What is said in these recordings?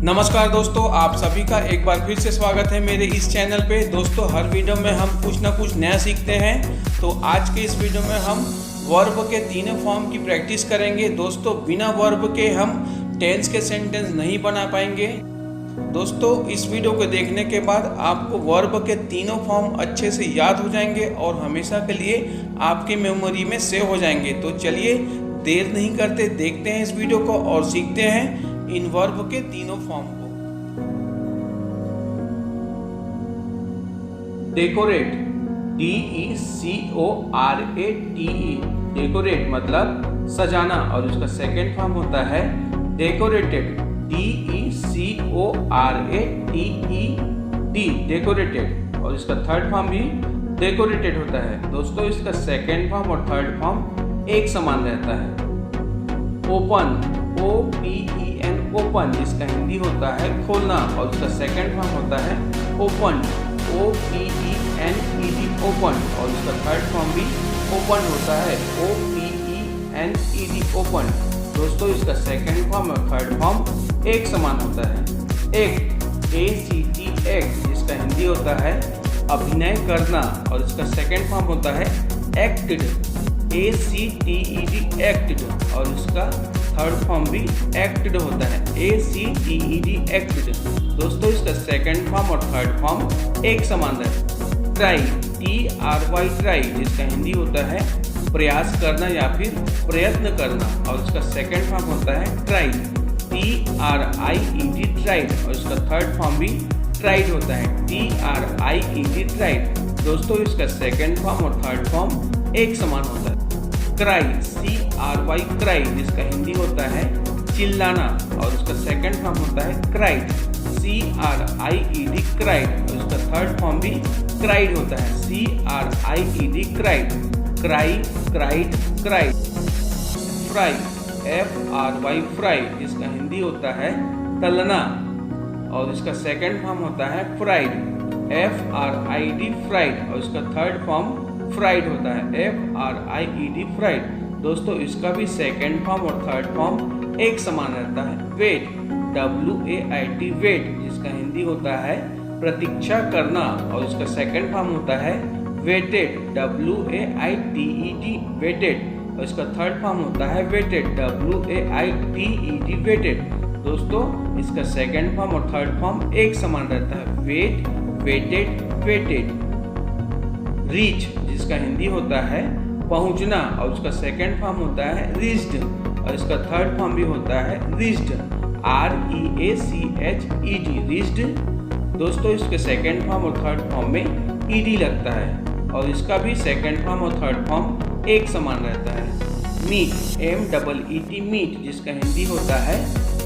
नमस्कार दोस्तों, आप सभी का एक बार फिर से स्वागत है मेरे इस चैनल पे। दोस्तों, हर वीडियो में हम कुछ ना कुछ नया सीखते हैं। तो आज के इस वीडियो में हम वर्ब के तीनों फॉर्म की प्रैक्टिस करेंगे। दोस्तों, बिना वर्ब के हम टेंस के सेंटेंस नहीं बना पाएंगे। दोस्तों, इस वीडियो को देखने के बाद आपको वर्ब के तीनों फॉर्म अच्छे से याद हो जाएंगे और हमेशा के लिए आपकी मेमोरी में सेव हो जाएंगे। तो चलिए देर नहीं करते, देखते हैं इस वीडियो को और सीखते हैं इन वर्ब के तीनों फॉर्म को। डेकोरेट, DECORATE, डेकोरेट मतलब सजाना, और उसका सेकेंड फॉर्म होता है डेकोरेटेड, DECORATED, डेकोरेटेड, और इसका थर्ड फॉर्म भी डेकोरेटेड होता है। दोस्तों, इसका सेकेंड फॉर्म और थर्ड फॉर्म एक समान रहता है। ओपन, OPEN, ओपन, जिसका हिंदी होता है खोलना, और उसका सेकेंड फॉर्म होता है ओपन, OPENED, ओपन, और उसका थर्ड फॉर्म भी ओपन होता है OPENED, ओपन। दोस्तों, इसका सेकेंड फॉर्म और थर्ड फॉर्म एक समान होता है। एक्ट, ACT, जिसका हिंदी होता है अभिनय करना, और इसका सेकेंड फॉर्म होता है एक्टेड, ACTED, एक्टेड, और उसका थर्ड फॉर्म भी एक्टेड होता है ACTED, एक्टेड। दोस्तों, इसका सेकेंड फॉर्म और थर्ड फॉर्म एक समान है। ट्राई, TRY, ट्राई, जिसका हिंदी होता है प्रयास करना या फिर प्रयत्न करना, और उसका सेकेंड फॉर्म होता है ट्राई, TRIED, ट्राइड, और उसका थर्ड फॉर्म भी ट्राइड होता है TRIED, ट्राइड। दोस्तों, इसका सेकेंड फॉर्म और थर्ड फॉर्म एक समान होता है। क्राई, CRY, क्राई, जिसका हिंदी होता है चिल्लाना, और उसका सेकेंड फॉर्म होता है क्राइड, CRIED, क्राइड, और उसका थर्ड फॉर्म भी क्राइड होता है CRIED, cried. Cry, cried, cried. Fry, FRY, fry, जिसका हिंदी होता है तलना, और इसका सेकेंड फॉर्म होता है फ्राइड, FRID, फ्राइड, और इसका थर्ड फॉर्म फ्राइड होता है FRIED, फ्राइड। दोस्तों, इसका भी सेकेंड फॉर्म और थर्ड फॉर्म एक समान रहता है। वेट, WAIT, वेट, जिसका हिंदी होता है प्रतीक्षा करना, और इसका सेकेंड फॉर्म होता है वेटेड, WAITED, वेटेड, और इसका थर्ड फॉर्म होता है वेटेड, WAITED, वेटेड। दोस्तों, इसका सेकेंड फॉर्म और थर्ड फॉर्म एक समान रहता है। Wait, weighted, weighted. रीच, जिसका हिंदी होता है पहुंचना, और उसका सेकेंड फॉर्म होता है रीच्ड, और इसका थर्ड फॉर्म भी होता है रीच्ड, REACHED, रीच्ड। दोस्तों, इसके सेकेंड फॉर्म और थर्ड फॉर्म में ED लगता है, और इसका भी सेकेंड फॉर्म और थर्ड फॉर्म एक समान रहता है। मीट, MEET, मीट, जिसका हिंदी होता है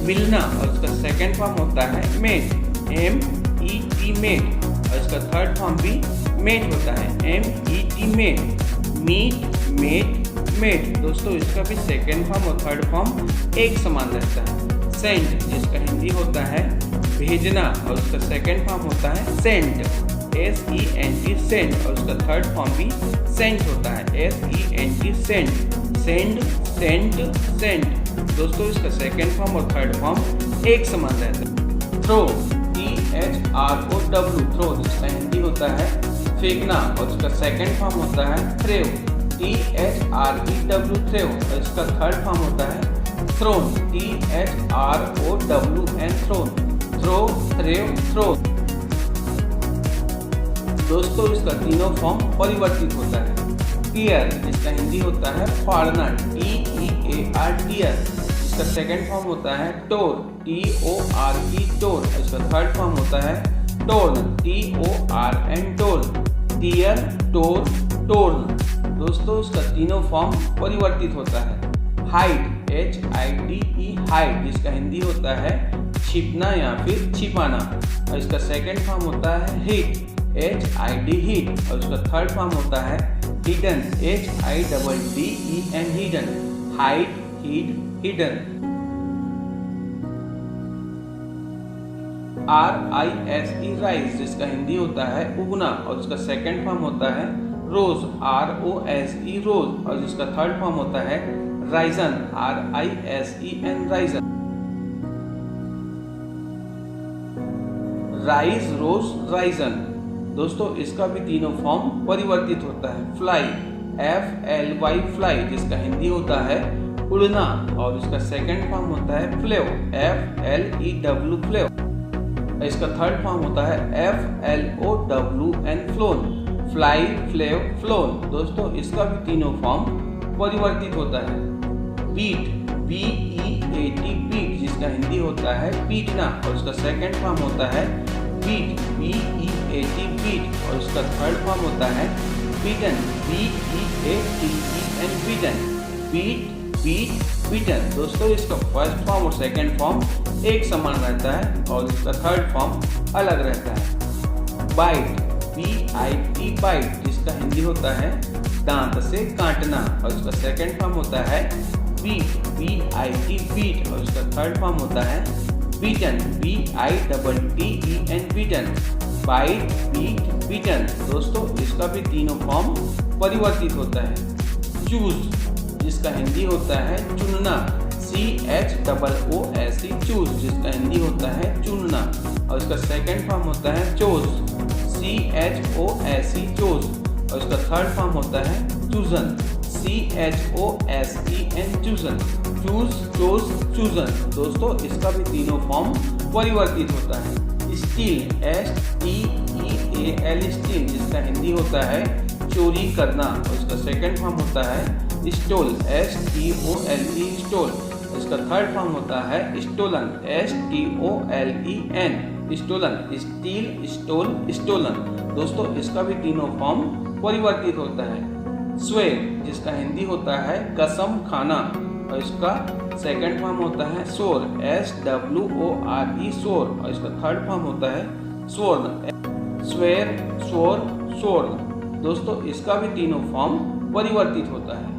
मिलना, और इसका सेकेंड फॉर्म होता है मेट, MET, मेट, और इसका थर्ड फॉर्म भी मेट होता है MET, met. Meet, met, met. दोस्तों, इसका भी सेकेंड फॉर्म और थर्ड फॉर्म एक समान रहता है। सेंड, जिसका हिंदी होता है भेजना, और उसका सेकेंड फॉर्म होता है सेंड, SENT, सेंड, और उसका थर्ड फॉर्म भी सेंट होता है SENT, send, send, sent, sent. दोस्तों, इसका सेकेंड फॉर्म और थर्ड फॉर्म एक समान रहता है। थ्रो, THROW, थ्रो, जिसका हिंदी होता है फेंकना, और उसका सेकेंड फॉर्म होता है थ्रेव, THREW, थ्रेव, और इसका थर्ड फॉर्म होता है thrown, THROWN, thrown, throw, threw, thrown. दोस्तों, इसका तीनों फॉर्म परिवर्तित होता है। टीयर, जिसका हिंदी होता है फाड़ना, TEAR, टीयर, इसका सेकेंड फॉर्म होता है टोर, TORE, टोर, और इसका थर्ड फॉर्म होता है टोर्न, TORN, टोर्न, टीयर, टोर, टोर्न। दोस्तों, इसका तीनों फॉर्म परिवर्तित होता है। हाइड, HIDE, हाइड, जिसका हिंदी होता है छिपना या फिर छिपाना, और इसका सेकेंड फॉर्म होता है हिट, HID, हिट, और इसका थर्ड फॉर्म होता है hidden, HIDDEN, hidden, hide, hid, hidden. RISE, rise, जिसका हिंदी होता है उगना, और इसका सेकेंड फॉर्म होता है रोज, ROSE, रोज, और जिसका थर्ड फॉर्म होता है राइजन, RISEN, राइजन। राइज, रोज, राइजन। दोस्तों इसका भी तीनों फॉर्म परिवर्तित होता है। फ्लाई, FLY फ्लाई, जिसका हिंदी होता है उड़ना, और इसका सेकंड फॉर्म होता है फ्लेव, FLEW फ्लेव। इसका थर्ड फॉर्म होता है FLOWN फ्लोन, फ्लाई, फ्लेव, फ्लोन। दोस्तों इसका भी तीनों फॉर्म परिवर्तित होता है। बीट, BEAT बीट, जिसका हिंदी होता है पीटना, और इसका सेकंड फॉर्म होता है बीट, BEAT बीट, और इसका थर्ड फॉर्म होता है beaten, BEATEN beaten, beat, beat, beaten. दोस्तों इसका फर्स्ट फॉर्म और सेकंड फॉर्म एक समान रहता है और इसका थर्ड फॉर्म अलग रहता है। बाइट, BIT बाइट, जिसका हिंदी होता है दांत से काटना, और इसका सेकंड फॉर्म होता है बीट, BIT बीट, और इसका थर्ड फॉर्म होता है bitten, BITTEN bitten. Bite, bit, beaten. दोस्तों इसका भी तीनों फॉर्म परिवर्तित होता है। चूज, जिसका हिंदी होता है चुनना, CHOOSE चूज, जिसका हिंदी होता है चुनना, और इसका सेकंड फॉर्म होता है चोज, CHOSE चोज, और इसका थर्ड फॉर्म होता है chosen, CHOSEN chosen. Choose, chose, chosen. दोस्तों इसका भी तीनों फॉर्म परिवर्तित होता है। स्टील, STEAL स्टील, जिसका हिंदी होता है चोरी करना, और इसका सेकंड फॉर्म होता है स्टोल, STOLE स्टोल, इसका थर्ड फॉर्म होता है stolen, STOLEN stolen. Steal, stole, stolen. दोस्तों इसका भी तीनों फॉर्म परिवर्तित होता है। स्वेर, जिसका हिंदी होता है कसम खाना, और इसका सेकंड फॉर्म होता है सोर, SWORE सोर, और इसका थर्ड फॉर्म होता है स्वर्ण, स्वेर, सोर, स्वर्ण। दोस्तों इसका भी तीनों फॉर्म परिवर्तित होता है।